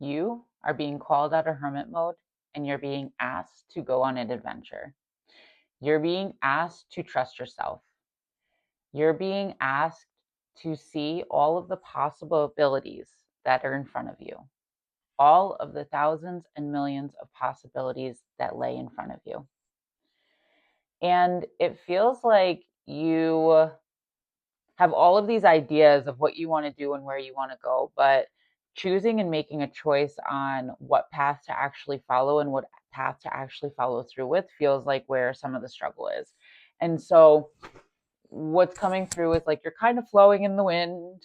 You are being called out of hermit mode and you're being asked to go on an adventure. You're being asked to trust yourself. You're being asked to see all of the possibilities that are in front of you, all of the thousands and millions of possibilities that lay in front of you. And it feels like you have all of these ideas of what you want to do and where you want to go, but choosing and making a choice on what path to actually follow and what path to actually follow through with feels like where some of the struggle is. And so what's coming through is like you're kind of flowing in the wind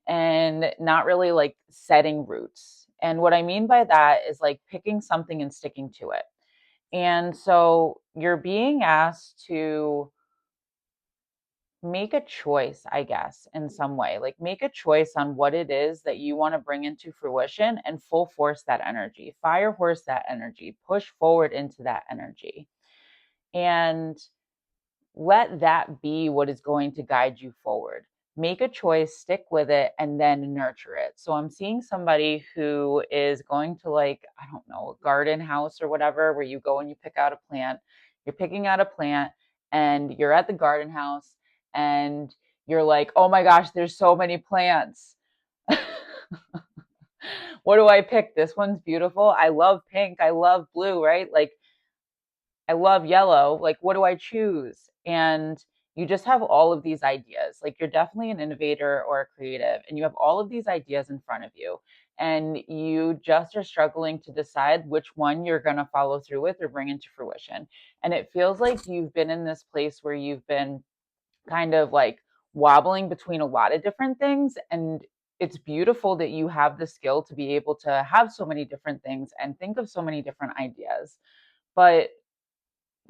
and not really like setting roots. And what I mean by that is like picking something and sticking to it. And so you're being asked to make a choice, I guess, in some way. Like make a choice on what it is that you want to bring into fruition and full force that energy, fire horse that energy, push forward into that energy. And let that be what is going to guide you forward. Make a choice, stick with it, and then nurture it. So I'm seeing somebody who is going to, like, I don't know, a garden house or whatever, where you go and you pick out a plant. You're picking out a plant and you're at the garden house and you're like, oh my gosh, there's so many plants. What do I pick? This one's beautiful. I love pink. I love blue, right? Like, I love yellow. Like, what do I choose? And you just have all of these ideas. Like, you're definitely an innovator or a creative, and you have all of these ideas in front of you. And you just are struggling to decide which one you're going to follow through with or bring into fruition. And it feels like you've been in this place where you've been kind of like wobbling between a lot of different things. And it's beautiful that you have the skill to be able to have so many different things and think of so many different ideas. But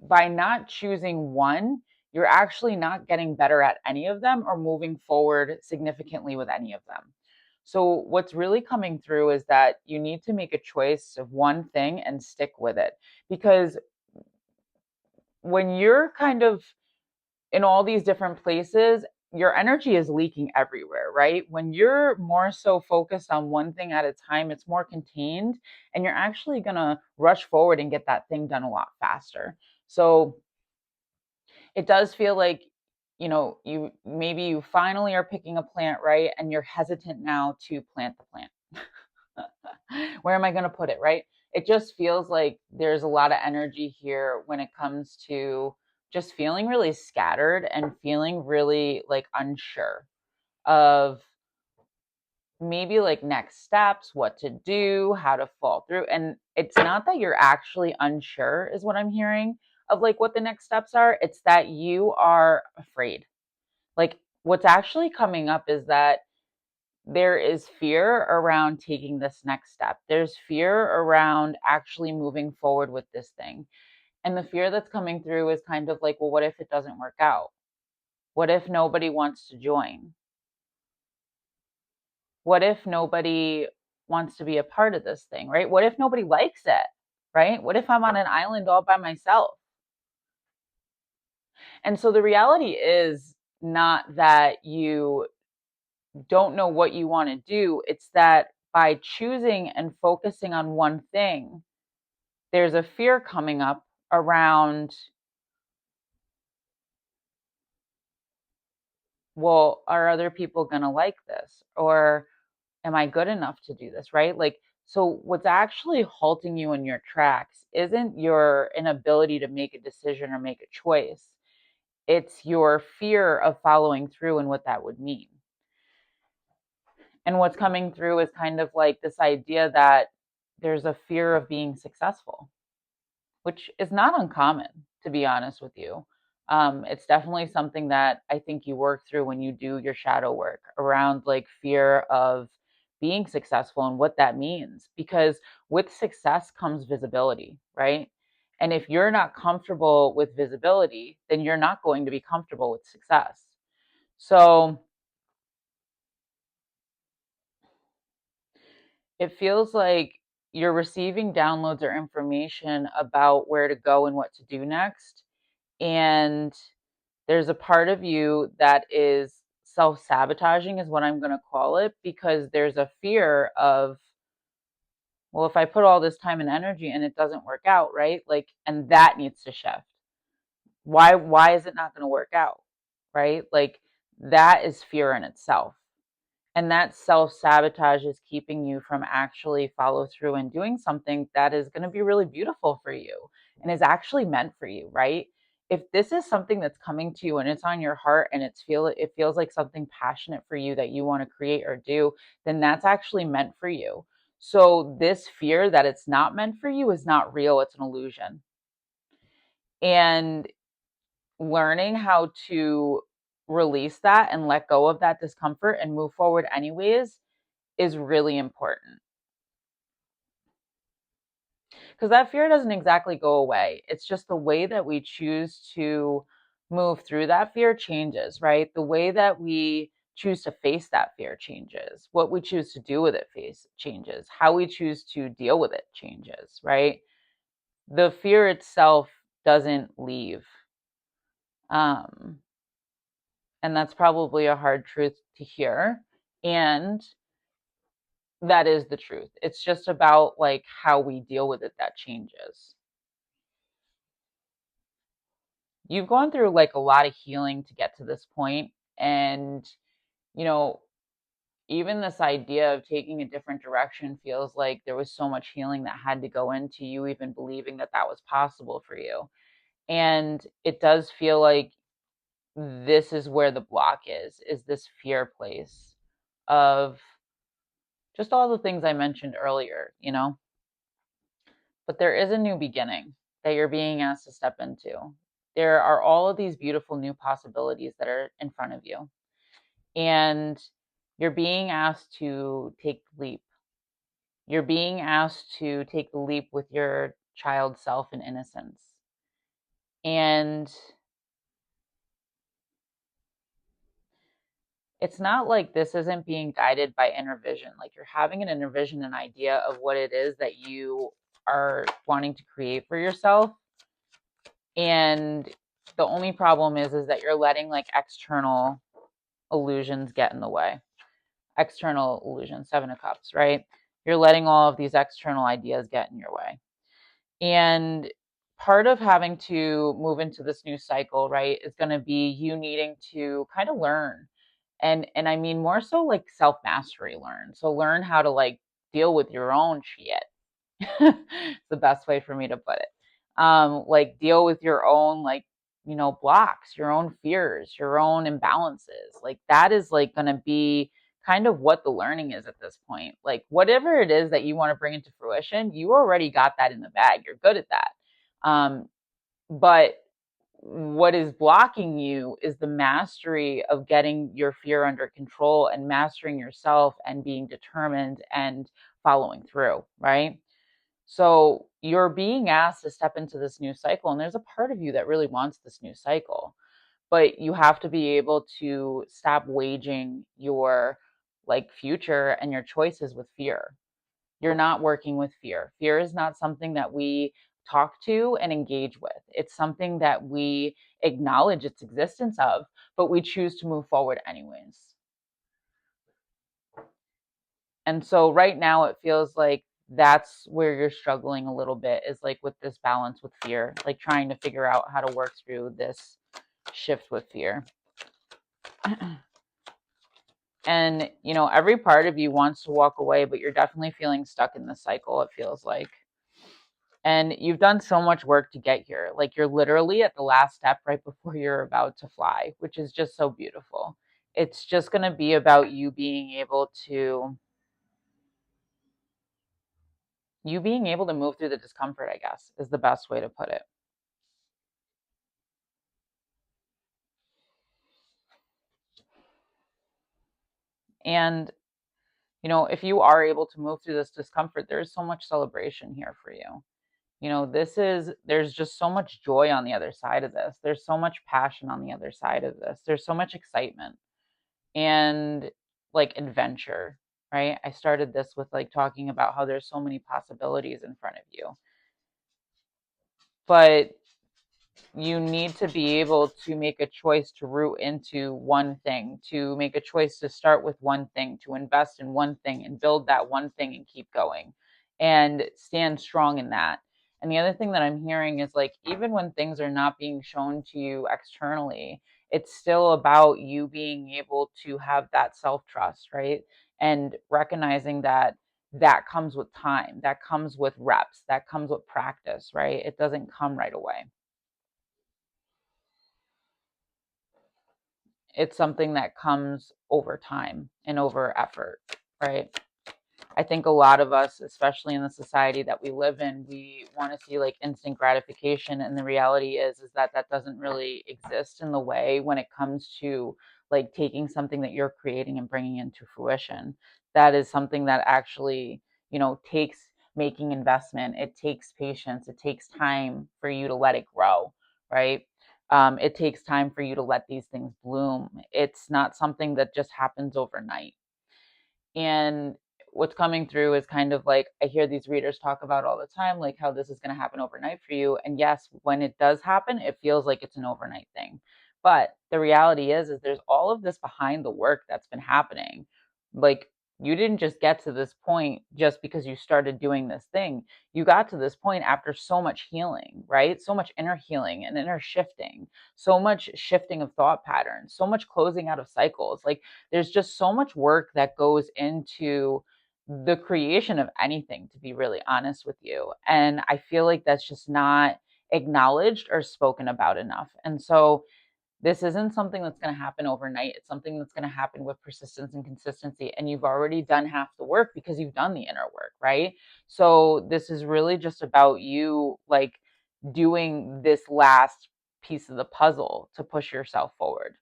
by not choosing one, you're actually not getting better at any of them or moving forward significantly with any of them. So, what's really coming through is that you need to make a choice of one thing and stick with it. Because when you're kind of in all these different places, your energy is leaking everywhere, right? When you're more so focused on one thing at a time, it's more contained and you're actually going to rush forward and get that thing done a lot faster. So, it does feel like, you maybe you finally are picking a plant right and you're hesitant now to plant the plant. Where am I going to put it, right? It just feels like there's a lot of energy here when it comes to just feeling really scattered and feeling really like unsure of maybe like next steps, what to do, how to fall through. And it's not that you're actually unsure, is what I'm hearing, of like what the next steps are. It's that you are afraid. Like what's actually coming up is that there is fear around taking this next step. There's fear around actually moving forward with this thing. And the fear that's coming through is kind of like, well, what if it doesn't work out? What if nobody wants to join? What if nobody wants to be a part of this thing, right? What if nobody likes it, right? What if I'm on an island all by myself? And so the reality is not that you don't know what you want to do, it's that by choosing and focusing on one thing, there's a fear coming up around, well, are other people going to like this? Or am I good enough to do this, right? Like, so what's actually halting you in your tracks isn't your inability to make a decision or make a choice. It's your fear of following through and what that would mean. And what's coming through is kind of like this idea that there's a fear of being successful, which is not uncommon, to be honest with you. It's definitely something that I think you work through when you do your shadow work around like fear of being successful and what that means. Because with success comes visibility, right? And if you're not comfortable with visibility, then you're not going to be comfortable with success. So it feels like you're receiving downloads or information about where to go and what to do next. And there's a part of you that is self-sabotaging is what I'm going to call it, because there's a fear of Well, if I put all this time and energy and it doesn't work out, right? Like, and that needs to shift. Why is it not going to work out? Right? Like, that is fear in itself. And that self-sabotage is keeping you from actually follow through and doing something that is going to be really beautiful for you and is actually meant for you, right? If this is something that's coming to you and it's on your heart and it feels like something passionate for you that you want to create or do, then that's actually meant for you. So this fear that it's not meant for you is not real, it's an illusion. And learning how to release that and let go of that discomfort and move forward anyways is really important, because that fear doesn't exactly go away. It's just the way that we choose to move through that fear changes, right? The way that we choose to face that fear changes. What we choose to do with it face changes. How we choose to deal with it changes, right? The fear itself doesn't leave. Um, and that's probably a hard truth to hear. And that is the truth. It's just about like how we deal with it that changes. You've gone through like a lot of healing to get to this point, and you know, even this idea of taking a different direction feels like there was so much healing that had to go into you even believing that that was possible for you. And it does feel like this is where the block is this fear place of just all the things I mentioned earlier, you know? But there is a new beginning that you're being asked to step into. There are all of these beautiful new possibilities that are in front of you. And you're being asked to take the leap. You're being asked to take the leap with your child self and innocence. And it's not like this isn't being guided by inner vision. Like you're having an inner vision, an idea of what it is that you are wanting to create for yourself. And the only problem is that you're letting like external illusions get in the way. External illusions, 7 of Cups, right? You're letting all of these external ideas get in your way. And part of having to move into this new cycle, right, is going to be you needing to kind of learn. And I mean more so like self-mastery learn. So learn how to like deal with your own shit. It's the best way for me to put it. Like deal with your own like, you know, blocks, your own fears, your own imbalances. Like that is like going to be kind of what the learning is at this point. Like whatever it is that you want to bring into fruition, you already got that in the bag. You're good at that. But what is blocking you is the mastery of getting your fear under control and mastering yourself and being determined and following through, right? So you're being asked to step into this new cycle, and there's a part of you that really wants this new cycle, but you have to be able to stop waging your like future and your choices with fear. You're not working with fear. Fear is not something that we talk to and engage with. It's something that we acknowledge its existence of, but we choose to move forward anyways. And so right now it feels like that's where you're struggling a little bit, is like with this balance with fear, like trying to figure out how to work through this shift with fear. And you know, every part of you wants to walk away, but you're definitely feeling stuck in the cycle, it feels like. And you've done so much work to get here. Like you're literally at the last step right before you're about to fly, which is just so beautiful. It's just going to be about you being able to move through the discomfort, I guess, is the best way to put it. And you know, if you are able to move through this discomfort, there's so much celebration here for you. You know, there's just so much joy on the other side of this. There's so much passion on the other side of this. There's so much excitement and like adventure, right? I started this with like talking about how there's so many possibilities in front of you. But you need to be able to make a choice to root into one thing, to make a choice to start with one thing, to invest in one thing and build that one thing and keep going. and stand strong in that. And the other thing that I'm hearing is like, even when things are not being shown to you externally, it's still about you being able to have that self trust, right? And recognizing that that comes with time, that comes with reps, that comes with practice, right? It doesn't come right away. It's something that comes over time and over effort, right? I think a lot of us, especially in the society that we live in, we want to see like instant gratification, and the reality is that that doesn't really exist in the way when it comes to like taking something that you're creating and bringing into fruition. That is something that actually, takes making investment. It takes patience. It takes time for you to let it grow, right? It takes time for you to let these things bloom. It's not something that just happens overnight. And what's coming through is kind of like I hear these readers talk about all the time, like how this is going to happen overnight for you. And yes, when it does happen, it feels like it's an overnight thing. But the reality is there's all of this behind the work that's been happening. Like, you didn't just get to this point just because you started doing this thing. You got to this point after so much healing, right? So much inner healing and inner shifting, so much shifting of thought patterns, so much closing out of cycles. Like, there's just so much work that goes into the creation of anything, to be really honest with you. And I feel like that's just not acknowledged or spoken about enough. And so this isn't something that's going to happen overnight. It's something that's going to happen with persistence and consistency. And you've already done half the work because you've done the inner work, right? So this is really just about you like doing this last piece of the puzzle to push yourself forward.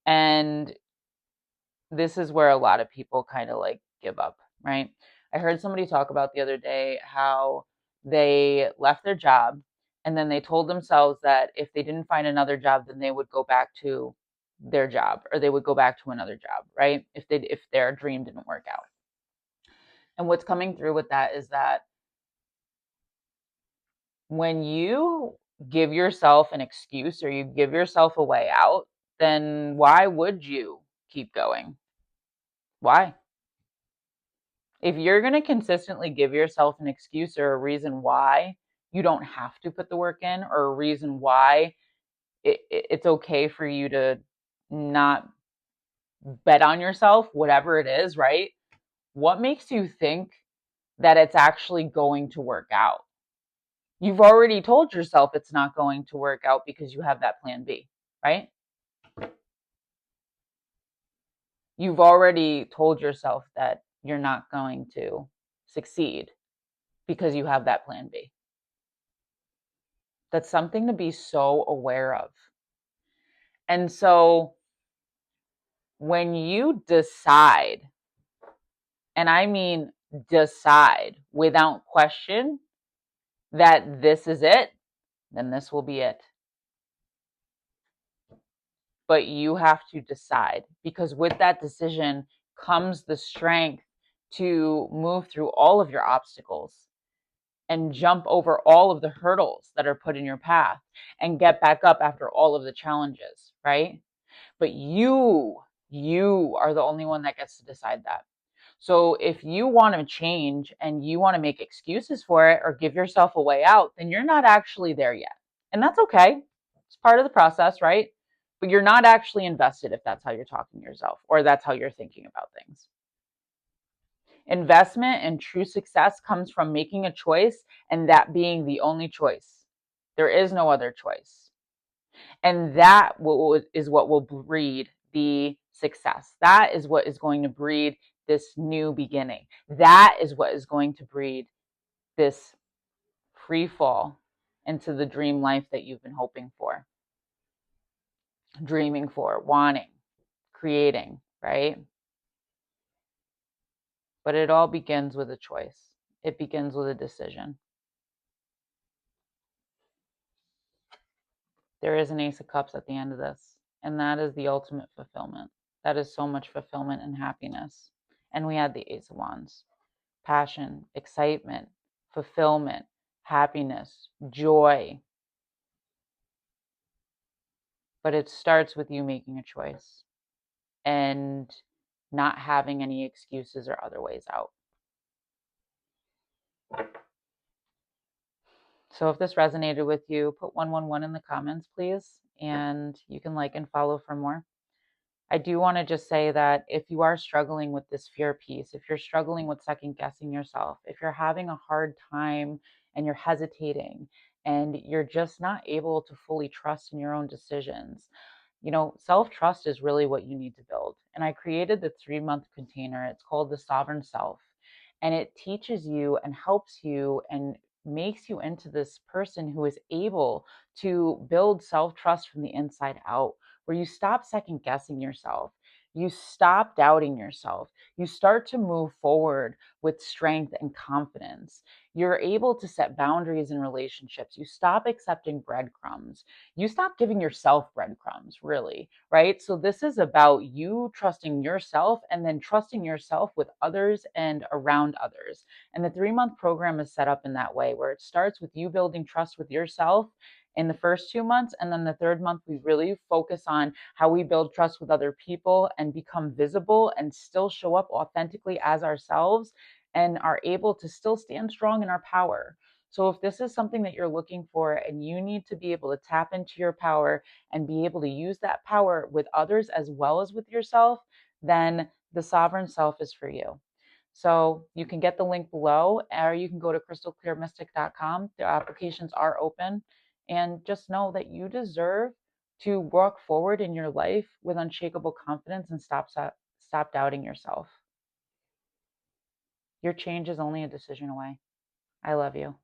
And this is where a lot of people kind of like give up, right? I heard somebody talk about the other day how they left their job and then they told themselves that if they didn't find another job, then they would go back to their job or they would go back to another job, right? If their dream didn't work out. And what's coming through with that is that when you give yourself an excuse or you give yourself a way out, then why would you keep going? Why? If you're going to consistently give yourself an excuse or a reason why you don't have to put the work in, or a reason why it's okay for you to not bet on yourself, whatever it is, right? What makes you think that it's actually going to work out? You've already told yourself it's not going to work out because you have that plan B, right? You've already told yourself that you're not going to succeed because you have that plan B. That's something to be so aware of. And so when you decide, and I mean decide without question, that this is it, then this will be it. But you have to decide, because with that decision comes the strength to move through all of your obstacles and jump over all of the hurdles that are put in your path and get back up after all of the challenges, right? But you are the only one that gets to decide that. So if you want to change and you want to make excuses for it or give yourself a way out, then you're not actually there yet. And that's okay. It's part of the process, right? But you're not actually invested if that's how you're talking to yourself or that's how you're thinking about things. Investment and true success comes from making a choice and that being the only choice. There is no other choice. And that is what will breed the success. That is what is going to breed this new beginning. That is what is going to breed this free fall into the dream life that you've been hoping for, dreaming for, wanting, creating, right? But it all begins with a choice. It begins with a decision. There is an Ace of Cups at the end of this, and that is the ultimate fulfillment. That is so much fulfillment and happiness. And we had the Ace of Wands. Passion, excitement, fulfillment, happiness, joy. But it starts with you making a choice and not having any excuses or other ways out. So if this resonated with you, put 111 in the comments, please. And you can like and follow for more. I do want to just say that if you are struggling with this fear piece, if you're struggling with second guessing yourself, if you're having a hard time and you're hesitating and you're just not able to fully trust in your own decisions, self trust is really what you need to build. And I created the 3 month container. It's called the Sovereign Self. And it teaches you and helps you and makes you into this person who is able to build self trust from the inside out, where you stop second guessing yourself. You stop doubting yourself. You start to move forward with strength and confidence. You're able to set boundaries in relationships. You stop accepting breadcrumbs. You stop giving yourself breadcrumbs, really, right? So, this is about you trusting yourself and then trusting yourself with others and around others. And the 3 month program is set up in that way, where it starts with you building trust with yourself in the first 2 months. And then the third month, we really focus on how we build trust with other people and become visible and still show up authentically as ourselves and are able to still stand strong in our power. So, if this is something that you're looking for and you need to be able to tap into your power and be able to use that power with others as well as with yourself, then the Sovereign Self is for you. So you can get the link below, or you can go to crystalclearmystic.com. The applications are open. And just know that you deserve to walk forward in your life with unshakable confidence and stop doubting yourself. Your change is only a decision away. I love you.